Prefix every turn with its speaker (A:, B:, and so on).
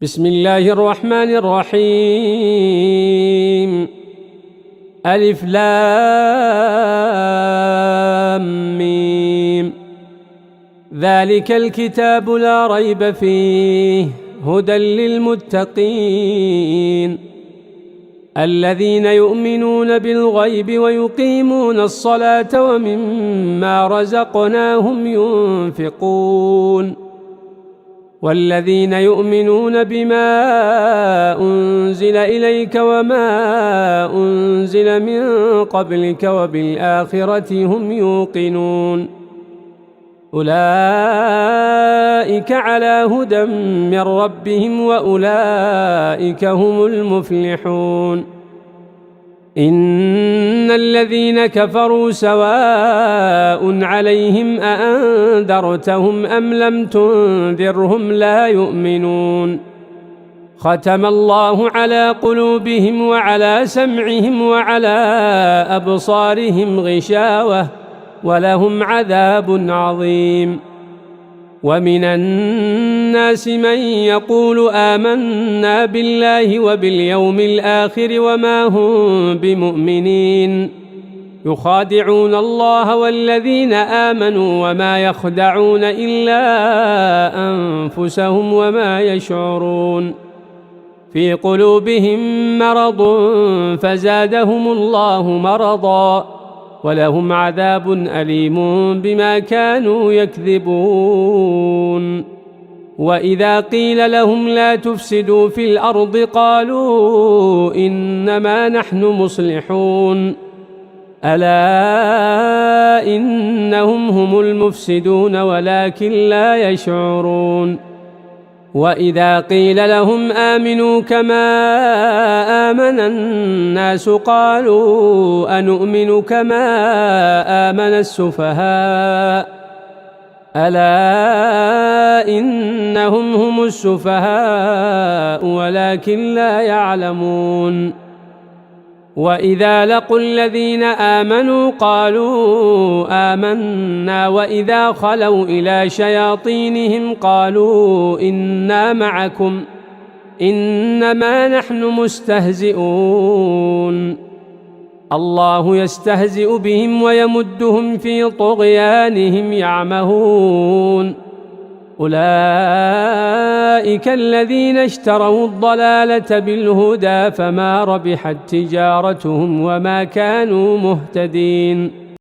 A: بسم الله الرحمن الرحيم. ألف لام ميم. ذلك الكتاب لا ريب فيه هدى للمتقين الذين يؤمنون بالغيب ويقيمون الصلاة ومما رزقناهم ينفقون والذين يؤمنون بما أنزل إليك وما أنزل من قبلك وبالآخرة هم يوقنون أولئك على هدى من ربهم وأولئك هم المفلحون. إن الذين كفروا سواء عليهم أأنذرتهم أم لم تنذرهم لا يؤمنون. ختم الله على قلوبهم وعلى سمعهم وعلى أبصارهم غشاوة ولهم عذاب عظيم. ومن الناس من يقول آمنا بالله وباليوم الآخر وما هم بمؤمنين يخادعون الله والذين آمنوا وما يخدعون إلا أنفسهم وما يشعرون. في قلوبهم مرض فزادهم الله مرضا ولهم عذاب أليم بما كانوا يكذبون. وإذا قيل لهم لا تفسدوا في الأرض قالوا إنما نحن مصلحون ألا إنهم هم المفسدون ولكن لا يشعرون. وإذا قيل لهم آمنوا كما آمن الناس قالوا أنؤمن كما آمن السفهاء ألا إنهم هم السفهاء ولكن لا يعلمون. وإذا لقوا الذين آمنوا قالوا آمنا وإذا خلوا إلى شياطينهم قالوا إنا معكم إنما نحن مستهزئون. الله يستهزئ بهم ويمدهم في طغيانهم يعمهون. أولئك الذين اشتروا الضلالة بالهدى فما ربحت تجارتهم وما كانوا مهتدين.